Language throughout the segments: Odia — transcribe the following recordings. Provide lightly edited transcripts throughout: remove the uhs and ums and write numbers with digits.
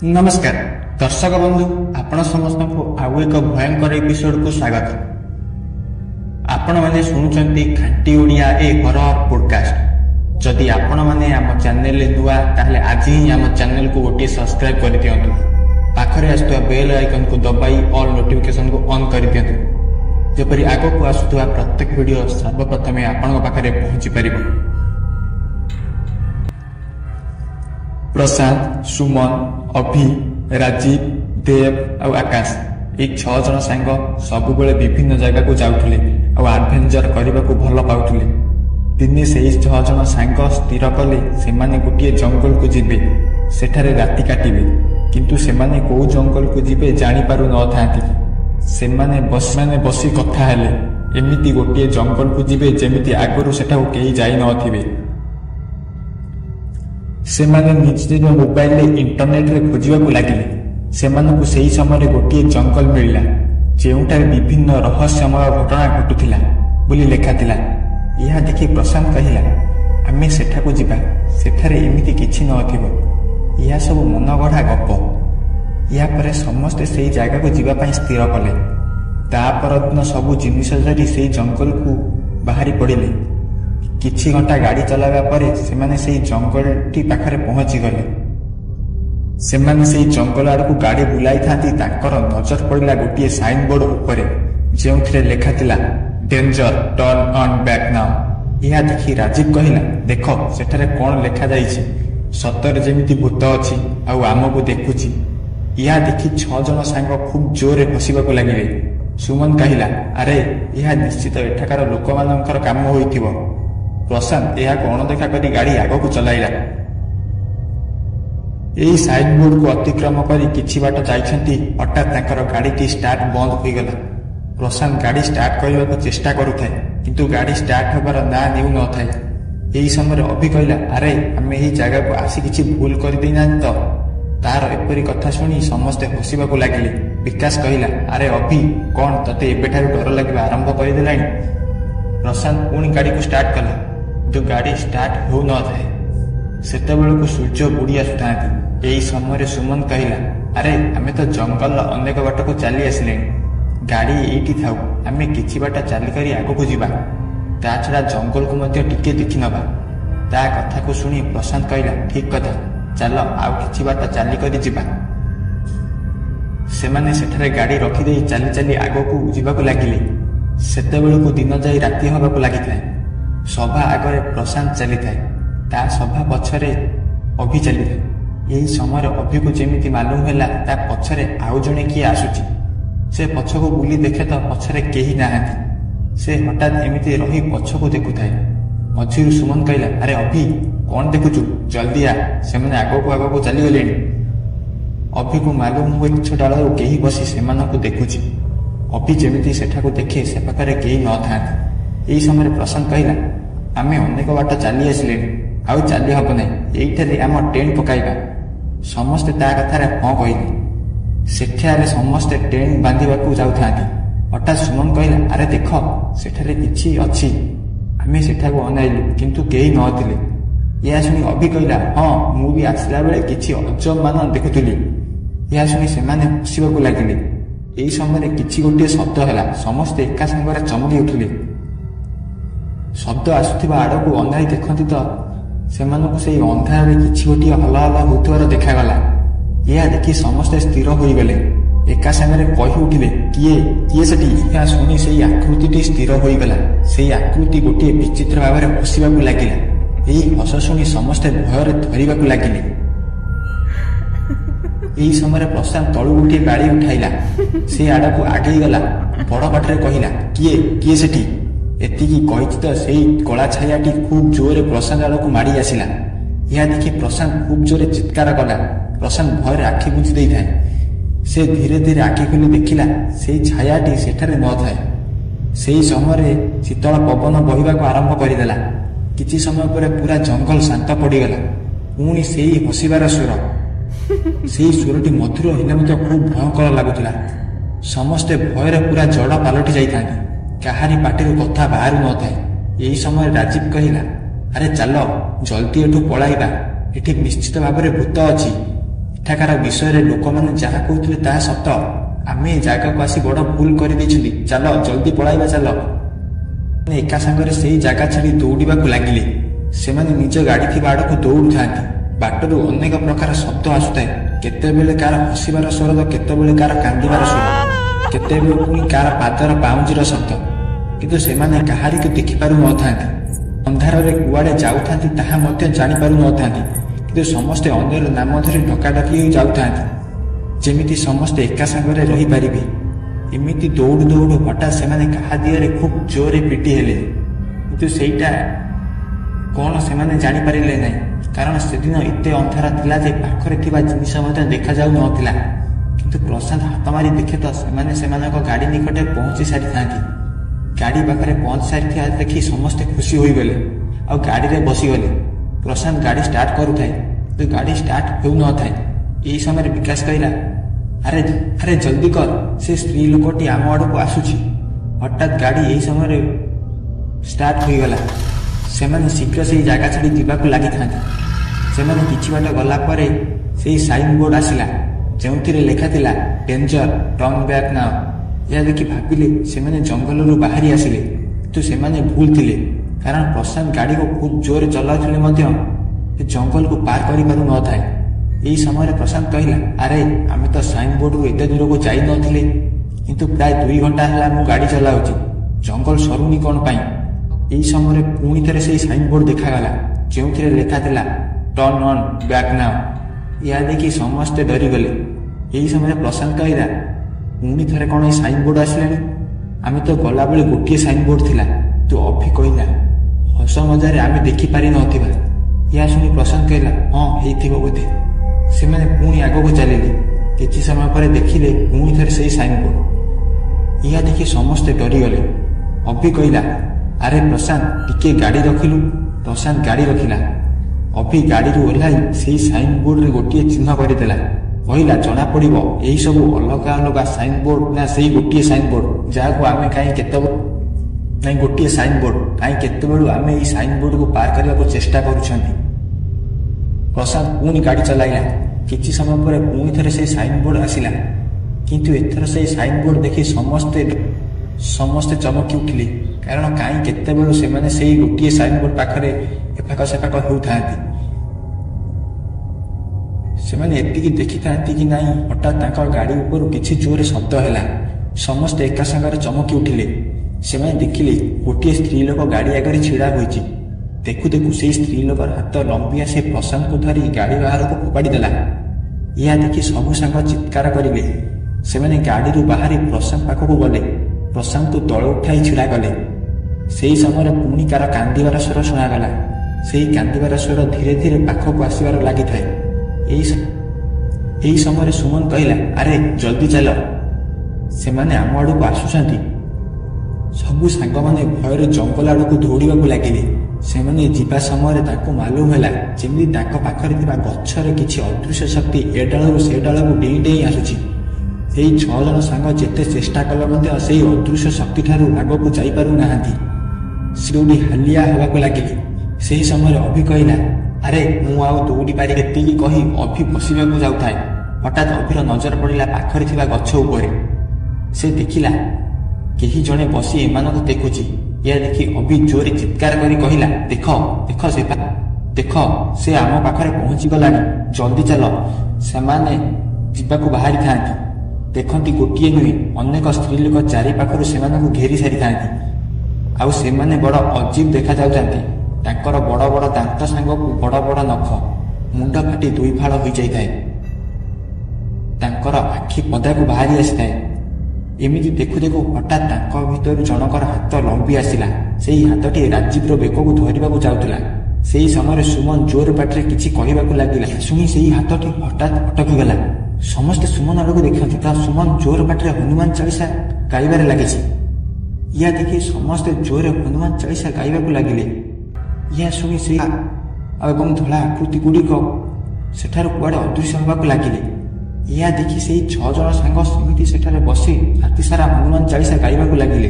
नमस्कार दर्शक बंधु आपण समस्त को आउ एक भयंकर एपिसोड को स्वागत। आपण माने सुनुचंती खांटी ओडिया ए हरर पॉडकास्ट। जदि आपण माने आम चैनल ले नुआ ताहले आज ही आम चैनल को गोटे सब्सक्राइब कर दियंतु। पाखरे आस्तुवा बेल आइकन को दबाई ऑल नोटिफिकेशन को ऑन कर दियंतु जेपरि आगो को आसुवा प्रत्येक वीडियो सर्वप्रथमे आपण पाखरे पहुंची परिबो। प्रशांत, सुमन, अभि, राजीव, देव और आकाश ये 6 जन सांग सबु बेले विभिन्न जगह को जाउथले और एडवेंचर करबा को भल पाउथले। दिने से 6 जन सांग स्थिर कले सेमाने गोटे जंगल को जिबे, सेठारे राति काटिबे, किंतु सेमाने को जंगल को जिबे जानि पारु न थांती। सेमाने बसी कथा हेले एमिति गोटे जंगल को जिबे जेमिति आगरु सेठाउ केही जाई नथिबे। सेमाने निज मोबाइल इंटरनेट रे खोजिबा को लागिले। सेमानकु सेही समय गोटे जंगल मिलला जेउठारे विभिन्न रहस्यमय घटना घटुथिला बोली लेखाथिला। यह देखि प्रशांत कहिला, आमे सेठाकु जिबा, सेठारे एमिति किछि नथिबो, यह सब मनगढ़ा गप। या परे समस्ते सेही जागा को जिबा पई स्थिर कले। ता परदिन सबु जिनिस धरि सेही जंगल को बाहरी पड़िले। किछि घंटा गाड़ी चलावा परे सेमाने सेही जंगलटी पाखरे पहुंची गले। सेमाने सेही जंगल आड़कू गाड़ी बुलाई थांती ताकर नजर पड़िला गोटे साइन बोर्ड उपरे जेउथिरे लेखा थिला danger turn on back now. यह देखि राजीव कहिला, देख सेठारे कोन लेखा जाईछि, सतरे जेमिति भूत अछि आउ आमको देखुछि। यह देखि 6 जन सांग खूब जोरे हसिबा को लागिले। सुमन कहिला, अरे यह निश्चित एठाकार लोकमानंकर काम होइथिबो। प्रशांत यह अणदेखा करी गाड़ी आगक चलाइला। यही साइन बोर्ड को अतिक्रम करी किछि बाट जाइछंती हठात तांकर गाड़ी स्टार्ट बंद हो गला। प्रशांत गाड़ी स्टार्ट करने को चेष्टा करुଥାଏ किंतु गाड़ी स्टार्ट होबार ना नेउ न थाए। यही समय अभि कहला, अरे आमे एही जगह को आसी किछि भूल कर देना तो। तार एपरी कथा सुनी समस्ते हसिबा को लागिले। विकास कहिला, अरे अभि कोन तते एबेठारु डर लागबा आरंभ कर देलानी। प्रशांत पुणी गाड़ी को स्टार्ट कला, जो गाड़ी स्टार्ट हो न थाए सेतेबेले को सूर्य बुड़ी आसुथांती। यही समय सुमन कहिला, अरे आमे तो जंगल अनेक बाट को चली आसिले, गाड़ी एठी थाउ, आमे किछि बाट चली करी आगो को जिबा, ता छडा जंगल को मध्य टिके देखि नबा। ता कथा को सुनी प्रशांत कहिला, ठीक कथा, चल आउ किछि बाट चली करी जिबा। सेमाने सेठारे गाड़ी रखी देई चली चली आगो को जिबा को लागिले। सेतेबेले को दिन जाई राति होबा को लागिथाय। सभा आगे प्रशांत चली थाए, ता सभा पछरे अभि चली थाए। यही समय अभि को जेमिति मालूम हैला ता पछरे आउ जणे किए आसुची। से पछको बुली देखे तो पछरे केही नाहांती। से हठात एमिति रही पछको देखुथाए। मझिरु सुमन कहिला, अरे अभि कोन देखुचु, जल्दी आ, सेमाने आगो को चली गलेनी। अभि को मालूम हुए गछ डालरु केही बसी सेमानकु देखुची। अभि जेमिति सेठाको देखे से पाखरे केही न थांती। यही समय प्रशांत कहिला, आमे अनेक बाट चली आसिले, आउ चली हब नहीं, एइठारे आम टेंट पकाइबा। समस्ते ता कथारे हाँ कहिले। सेठारे समस्ते टेंट बांधिबाकू जाउथांती। हठात सुमन कहिला, अरे देख सेठारे किछि अछि। आमे सेठाको अनाइलु किंतु केही नथिले। या सुनी अभि कहिला, हाँ मु भी आसला बेले किछि अजब मान देखुथुली। या सुनी सेमाने हसिबाकू लागिले। एही समय किछि गोटे शब्द हैला, समस्ते एका संगरे चमकी उठिले। शब्द आसुथिबा आड़कू अनाई देखंती तो सेमानकु सेही अंधार किछि गोटे हल हल होतुवार देखागला। यह देखि समस्ते स्थिर होई गले। एका संगरे कहि उठिले, किए सेठी। यह सुनी सेही आकृतिटी स्थिर होई गला। सेही आकृति गोटे विचित्र भाବରେ हसिबाकू लागिला। एही हस सुनी समस्ते भୟରେ धरिबाकू लागिले। एही समय प्रशांत तळु गोटे गाड़ी उठाइला। से आड़कू आगेई गला, बड़ पाठरे कहिला, किए सेठी। एतिकी कहिछि तो सेही कला छायाटी खूब जोरे प्रशांत आड़कू माड़ी आसिला। यह देखि प्रशांत खूब जोरे चित्कार कला। प्रशांत भୟରେ आखि बुझी देई थाए। से धीरे धीरे आखि खोली देखिला सेही छायाटी सेठारे न थाए। सेही समय शीतल पवन बहिबाकू आरंभ करिदेला। किछि समय पर पूरा जंगल शांत पड़ीगला। पुणी सेही हसिबार स्वर। सेही स्वरटी मधुर हेले मते खूब भयंकर लागुथिला। समस्ते भୟରେ पूरा जड़ पालटि जाइथांती। काहारी पाटिरु कथा बाहरु न थाए। यही समय राजीव कहिला, अरे चलो जल्दी एठू पळाइबा, एठी निश्चित भाव में भूत अच्छी। ଏଠାକାର ବିଷୟରେ ଲୋକମାନେ ଯାହା କହୁଥିଲେ ତାହା ସତ। ଆମେ ଏ ଜାଗାକୁ ଆସି ବଡ଼ ଭୁଲ କରିଦେଇଛନ୍ତି। ଚାଲ ଜଲ୍ଦି ପଳାଇବା ଚାଲ। ଏକା ସାଙ୍ଗରେ ସେଇ ଜାଗା ଛାଡ଼ି ଦୌଡ଼ିବାକୁ ଲାଗିଲେ। ସେମାନେ ନିଜ ଗାଡ଼ି ଥିବା ଆଡ଼କୁ ଦୌଡ଼ୁଥାନ୍ତି। ବାଟରୁ ଅନେକ ପ୍ରକାର ଶବ୍ଦ ଆସୁଥାଏ। କେତେବେଳେ କାହାର ହସିବାର ସ୍ୱର ତ କେତେବେଳେ କାହାର କାନ୍ଦିବାର ସ୍ୱର, କେତେବେଳେ ପୁଣି କାହାର ପାଦର ପାଉଁଜିର ଶବ୍ଦ। କିନ୍ତୁ ସେମାନେ କାହାରିକୁ ଦେଖିପାରୁନଥାନ୍ତି। ଅନ୍ଧାରରେ କୁଆଡ଼େ ଯାଉଥାନ୍ତି ତାହା ମଧ୍ୟ ଜାଣିପାରୁନଥାନ୍ତି। କିନ୍ତୁ ସମସ୍ତେ ଅନ୍ୟର ନାମ ଧରି ଡକାଡକି ହୋଇ ଯାଉଥାନ୍ତି, ଯେମିତି ସମସ୍ତେ ଏକା ସାଙ୍ଗରେ ରହିପାରିବେ। ଏମିତି ଦୌଡ଼ୁ ଦୌଡ଼ୁ ହଠାତ୍ ସେମାନେ କାହା ଦିହରେ ଖୁବ୍ ଜୋରରେ ପିଟି ହେଲେ। କିନ୍ତୁ ସେଇଟା କ'ଣ ସେମାନେ ଜାଣିପାରିଲେ ନାହିଁ, କାରଣ ସେଦିନ ଏତେ ଅନ୍ଧାର ଥିଲା ଯେ ପାଖରେ ଥିବା ଜିନିଷ ମଧ୍ୟ ଦେଖାଯାଉନଥିଲା। କିନ୍ତୁ ପ୍ରଶାନ୍ତ ହାତ ମାରି ଦେଖେ ତ ସେମାନେ ସେମାନଙ୍କ ଗାଡ଼ି ନିକଟରେ ପହଞ୍ଚି ସାରିଥାନ୍ତି। ଗାଡ଼ି ପାଖରେ ପହଞ୍ଚି ସାରିଥିବା ଦେଖି ସମସ୍ତେ ଖୁସି ହୋଇଗଲେ ଆଉ ଗାଡ଼ିରେ ବସିଗଲେ। ପ୍ରଶାନ୍ତ ଗାଡ଼ି ଷ୍ଟାର୍ଟ କରୁଥାଏ, କିନ୍ତୁ ଗାଡ଼ି ଷ୍ଟାର୍ଟ ହେଉନଥାଏ। ଏହି ସମୟରେ ବିକାଶ କହିଲା, ଆରେ ଆରେ ଜଲ୍ଦି କର, ସେ ସ୍ତ୍ରୀ ଲୋକଟି ଆମ ଆଡ଼କୁ ଆସୁଛି। ହଠାତ୍ ଗାଡ଼ି ଏହି ସମୟରେ ଷ୍ଟାର୍ଟ ହୋଇଗଲା। ସେମାନେ ଶୀଘ୍ର ସେହି ଜାଗା ଛାଡ଼ି ଯିବାକୁ ଲାଗିଥାନ୍ତି। ସେମାନେ କିଛି ବାଟ ଗଲା ପରେ ସେହି ସାଇନ୍ ବୋର୍ଡ ଆସିଲା, ଯେଉଁଥିରେ ଲେଖାଥିଲା ଡେଞ୍ଜର, ଟର୍ନ ବ୍ୟାକ୍ ନାଓ। ଏହା ଦେଖି ଭାବିଲେ ସେମାନେ ଜଙ୍ଗଲରୁ ବାହାରି ଆସିଲେ। କିନ୍ତୁ ସେମାନେ ଭୁଲ ଥିଲେ, କାରଣ ପ୍ରଶାନ୍ତ ଗାଡ଼ିକୁ ଖୁବ୍ ଜୋରରେ ଚଲାଉଥିଲେ ମଧ୍ୟ ସେ ଜଙ୍ଗଲକୁ ପାର କରିପାରୁନଥାଏ। ଏହି ସମୟରେ ପ୍ରଶାନ୍ତ କହିଲା, ଆରେ ଆମେ ତ ସାଇନ୍ ବୋର୍ଡରୁ ଏତେ ଦୂରକୁ ଯାଇନଥିଲେ, କିନ୍ତୁ ପ୍ରାୟ 2 ଘଣ୍ଟା ହେଲା ମୁଁ ଗାଡ଼ି ଚଲାଉଛି, ଜଙ୍ଗଲ ସରୁନି କ'ଣ ପାଇଁ? ଏହି ସମୟରେ ପୁଣି ଥରେ ସେହି ସାଇନ୍ ବୋର୍ଡ ଦେଖାଗଲା, ଯେଉଁଥିରେ ଲେଖାଥିଲା ଟର୍ନ ଅନ୍ ବ୍ୟାକ୍ ନାଓ। ଏହା ଦେଖି ସମସ୍ତେ ଡରିଗଲେ। ଏହି ସମୟରେ ପ୍ରଶାନ୍ତ କହିଲା, ପୁଣି ଥରେ କ'ଣ ଏହି ସାଇନ୍ ବୋର୍ଡ ଆସିଲାଣି? ଆମେ ତ ଗଲାବେଳେ ଗୋଟିଏ ସାଇନ୍ ବୋର୍ଡ ଥିଲା। ତୁ ଅଭି କହିଲା, ହସ ମଜାରେ ଆମେ ଦେଖିପାରିନଥିବା। ଏହା ଶୁଣି ପ୍ରଶାନ୍ତ କହିଲା, ହଁ ହେଇଥିବ ବୋଧେ। ସେମାନେ ପୁଣି ଆଗକୁ ଚାଲିଲେ। କିଛି ସମୟ ପରେ ଦେଖିଲେ ପୁଣି ଥରେ ସେହି ସାଇନ୍ ବୋର୍ଡ। ଏହା ଦେଖି ସମସ୍ତେ ଡରିଗଲେ। ଅଭି କହିଲା, ଆରେ ପ୍ରଶାନ୍ତ ଟିକେ ଗାଡ଼ି ରଖିଲୁ। ପ୍ରଶାନ୍ତ ଗାଡ଼ି ରଖିଲା। ଅଭି ଗାଡ଼ିରୁ ଓହ୍ଲାଇ ସେହି ସାଇନ୍ ବୋର୍ଡରେ ଗୋଟିଏ ଚିହ୍ନ କରିଦେଲା। କହିଲା, ଜଣାପଡ଼ିବ ଏହିସବୁ ଅଲଗା ଅଲଗା ସାଇନ୍ ବୋର୍ଡ ନା ସେହି ଗୋଟିଏ ସାଇନ୍ ବୋର୍ଡ, ଯାହାକୁ ଆମେ ଗୋଟିଏ ସାଇନ୍ ବୋର୍ଡ କାହିଁ କେତେବେଳୁ ଆମେ ଏହି ସାଇନ୍ ବୋର୍ଡକୁ ପାର କରିବାକୁ ଚେଷ୍ଟା କରୁଛନ୍ତି। ପ୍ରଶାନ୍ତ ପୁଣି ଗାଡ଼ି ଚଲାଇଲା। କିଛି ସମୟ ପରେ ପୁଣି ଥରେ ସେହି ସାଇନ୍ ବୋର୍ଡ ଆସିଲା, କିନ୍ତୁ ଏଥର ସେହି ସାଇନ୍ ବୋର୍ଡ ଦେଖି ସମସ୍ତେ ଚମକି ଉଠିଲେ, କାରଣ କାହିଁ କେତେବେଳୁ ସେମାନେ ସେହି ଗୋଟିଏ ସାଇନ୍ ବୋର୍ଡ ପାଖରେ ଏପାଖ ସେପାଖ ହେଉଥାନ୍ତି। ସେମାନେ ଏତିକି ଦେଖିଥାନ୍ତି କି ନାହିଁ, ହଠାତ୍ ତାଙ୍କ ଗାଡ଼ି ଉପରୁ କିଛି ଜୋରରେ ଶବ୍ଦ ହେଲା। ସମସ୍ତେ ଏକା ସାଙ୍ଗରେ ଚମକି ଉଠିଲେ। ସେମାନେ ଦେଖିଲେ ଗୋଟିଏ ସ୍ତ୍ରୀ ଲୋକ ଗାଡ଼ି ଆଗରେ ଛିଡ଼ା ହୋଇଛି। ଦେଖୁ ଦେଖୁ ସେହି ସ୍ତ୍ରୀ ଲୋକର ହାତ ଲମ୍ବି ଆସି ପ୍ରଶାନ୍ତକୁ ଧରି ଗାଡ଼ି ବାହାରକୁ ଫୋପାଡ଼ି ଦେଲା। ଏହା ଦେଖି ସବୁ ସାଙ୍ଗ ଚିତ୍କାର କରିଲେ। ସେମାନେ ଗାଡ଼ିରୁ ବାହାରି ପ୍ରଶାନ୍ତ ପାଖକୁ ଗଲେ। ପ୍ରଶାନ୍ତକୁ ତଳ ଉଠାଇ ଛିଡ଼ା କଲେ। ସେହି ସମୟରେ ପୁଣି କାହାର କାନ୍ଦିବାର ସ୍ୱର ଶୁଣାଗଲା। ସେହି କାନ୍ଦିବାର ସ୍ୱର ଧୀରେ ଧୀରେ ପାଖକୁ ଆସିବାର ଲାଗିଥାଏ। ଏହି ସମୟରେ ସୁମନ କହିଲା, ଆରେ ଜଲ୍ଦି ଚାଲ, ସେମାନେ ଆମ ଆଡ଼କୁ ଆସୁଛନ୍ତି। ସବୁ ସାଙ୍ଗମାନେ ଭୟରେ ଜଙ୍ଗଲ ଆଡ଼କୁ ଦୌଡ଼ିବାକୁ ଲାଗିଲେ। ସେମାନେ ଯିବା ସମୟରେ ତାଙ୍କୁ ମାଲୁମ ହେଲା ଯେମିତି ତାଙ୍କ ପାଖରେ ଥିବା ଗଛରେ କିଛି ଅଦୃଶ୍ୟ ଶକ୍ତି ଏ ଡାଳରୁ ସେ ଡାଳକୁ ଡେଇଁ ଡେଇଁ ଆସୁଛି। ସେହି 6 ଜଣ ସାଙ୍ଗ ଯେତେ ଚେଷ୍ଟା କଲେ ମଧ୍ୟ ସେହି ଅଦୃଶ୍ୟ ଶକ୍ତିଠାରୁ ଆଗକୁ ଯାଇପାରୁନାହାନ୍ତି। ସେ ଦୌଡ଼ି ହାଲିଆ ହେବାକୁ ଲାଗିଲେ। ସେହି ସମୟରେ ଅଭି କହିଲା, ଆରେ ମୁଁ ଆଉ ଦୌଡ଼ି ପାରି। ଏତିକି କହି ଅଭି ବସିବାକୁ ଯାଉଥାଏ। ହଠାତ୍ ଅଭିର ନଜର ପଡ଼ିଲା ପାଖରେ ଥିବା ଗଛ ଉପରେ। ସେ ଦେଖିଲା କେହି ଜଣେ ବସି ଏମାନଙ୍କୁ ଦେଖୁଛି। ଏହା ଦେଖି ଅଭି ଜୋରେ ଚିତ୍କାର କରି କହିଲା, ଦେଖ ଦେଖ ଦେଖ, ସେ ଆମ ପାଖରେ ପହଞ୍ଚିଗଲାଣି। ଜଲ୍ଦି ଚାଲ। ସେମାନେ ଯିବାକୁ ବାହାରିଥାନ୍ତି। ଦେଖନ୍ତି ଗୋଟିଏ ନୁହେଁ, ଅନେକ ସ୍ତ୍ରୀ ଲୋକ ଚାରିପାଖରୁ ସେମାନଙ୍କୁ ଘେରି ସାରିଥାନ୍ତି। ଆଉ ସେମାନେ ବଡ଼ ଅଜୀବ ଦେଖାଯାଉଥାନ୍ତି। ତାଙ୍କର ବଡ଼ ବଡ଼ ଦାନ୍ତ ସାଙ୍ଗକୁ ବଡ଼ ବଡ଼ ନଖ, ମୁଣ୍ଡ ଫାଟି 2 ଫାଳ ହୋଇଯାଇଥାଏ। ତାଙ୍କର ଆଖି ପଦାକୁ ବାହାରି ଆସିଥାଏ। ଏମିତି ଦେଖୁ ଦେଖୁ ହଠାତ୍ ତାଙ୍କ ଭିତରୁ ଜଣଙ୍କର ହାତ ଲମ୍ବି ଆସିଲା। ସେହି ହାତଟି ରାଜୀବର ବେକକୁ ଧରିବାକୁ ଯାଉଥିଲା। ସେହି ସମୟରେ ସୁମନ ଜୋର ପାଟିରେ କିଛି କହିବାକୁ ଲାଗିଲା। ଶୁଣି ସେହି ହାତଟି ହଠାତ୍ ଅଟକିଗଲା। ସମସ୍ତେ ସୁମନ ଆଡ଼କୁ ଦେଖନ୍ତି ତ ସୁମନ ଜୋର ପାଟିରେ ହନୁମାନ ଚାଳିଶା ଗାଇବାରେ ଲାଗିଛି। ଏହା ଦେଖି ସମସ୍ତେ ଜୋରରେ ହନୁମାନ ଚାଳିଶା ଗାଇବାକୁ ଲାଗିଲେ। ଏହା ଶୁଣି ସେହି ଏବଂ ଧଳା ଆକୃତି ଗୁଡ଼ିକ ସେଠାରୁ କୁଆଡ଼େ ଅଦୃଶ୍ୟ ହେବାକୁ ଲାଗିଲେ। ଏହା ଦେଖି ସେହି 6 ଜଣ ସାଙ୍ଗ ସେମିତି ସେଠାରେ ବସି ରାତିସାରା ହନୁମାନ ଚାଳିଶା ଗାଇବାକୁ ଲାଗିଲେ।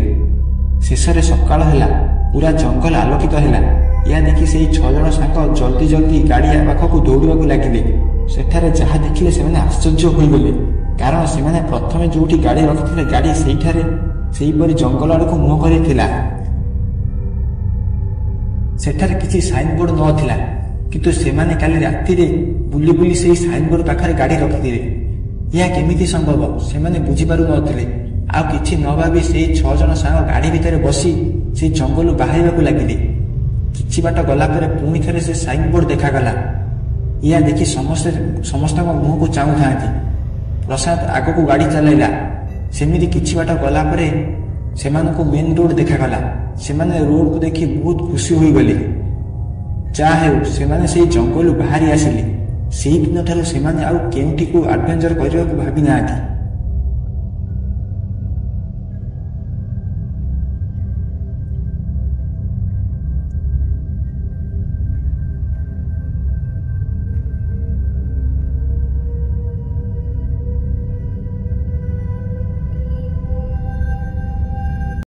ଶେଷରେ ସକାଳ ହେଲା। ପୁରା ଜଙ୍ଗଲ ଆଲୋକିତ ହେଲା। ଏହା ଦେଖି ସେହି 6 ଜଣ ସାଙ୍ଗ ଜଲ୍ଦି ଜଲ୍ଦି ଗାଡ଼ି ପାଖକୁ ଦୌଡ଼ିବାକୁ ଲାଗିଲେ। ସେଠାରେ ଯାହା ଦେଖିଲେ ସେମାନେ ଆଶ୍ଚର୍ଯ୍ୟ ହୋଇଗଲେ, କାରଣ ସେମାନେ ପ୍ରଥମେ ଯେଉଁଠି ଗାଡ଼ି ରଖିଥିଲେ ଗାଡ଼ି ସେଇଠାରେ ସେହିପରି ଜଙ୍ଗଲ ଆଡ଼କୁ ମୁହଁ କରିଥିଲା। ସେଠାରେ କିଛି ସାଇନବୋର୍ଡ ନଥିଲା, କିନ୍ତୁ ସେମାନେ କାଲି ରାତିରେ ବୁଲି ବୁଲି ସେହି ସାଇନବୋର୍ଡ ପାଖରେ ଗାଡ଼ି ରଖିଥିଲେ। ଏହା କେମିତି ସମ୍ଭବ ସେମାନେ ବୁଝିପାରୁନଥିଲେ। ଆଉ କିଛି ନ ଭାବି ସେହି 6 ଜଣ ସାଙ୍ଗ ଗାଡ଼ି ଭିତରେ ବସି ସେହି ଜଙ୍ଗଲରୁ ବାହାରିବାକୁ ଲାଗିଲେ। କିଛି ବାଟ ଗଲା ପରେ ପୁଣି ଥରେ ସେ ସାଇନବୋର୍ଡ ଦେଖାଗଲା। ଏହା ଦେଖି ସମସ୍ତଙ୍କ ମୁହଁକୁ ଚାହୁଁଥାନ୍ତି। ପ୍ରଶାନ୍ତ ଆଗକୁ ଗାଡ଼ି ଚଲାଇଲା। ସେମିତି କିଛି ବାଟ ଗଲା ପରେ ସେମାନଙ୍କୁ ମେନ୍ ରୋଡ୍ ଦେଖାଗଲା। ସେମାନେ ରୋଡ୍କୁ ଦେଖି ବହୁତ ଖୁସି ହୋଇଗଲେ। ଯାହା ହେଉ ସେମାନେ ସେହି ଜଙ୍ଗଲରୁ ବାହାରି ଆସିଲେ। ସେହିଦିନ ଠାରୁ ସେମାନେ ଆଉ କେଉଁଠିକୁ ଆଡଭେଞ୍ଚର କରିବାକୁ ଭାବି ନାହାନ୍ତି।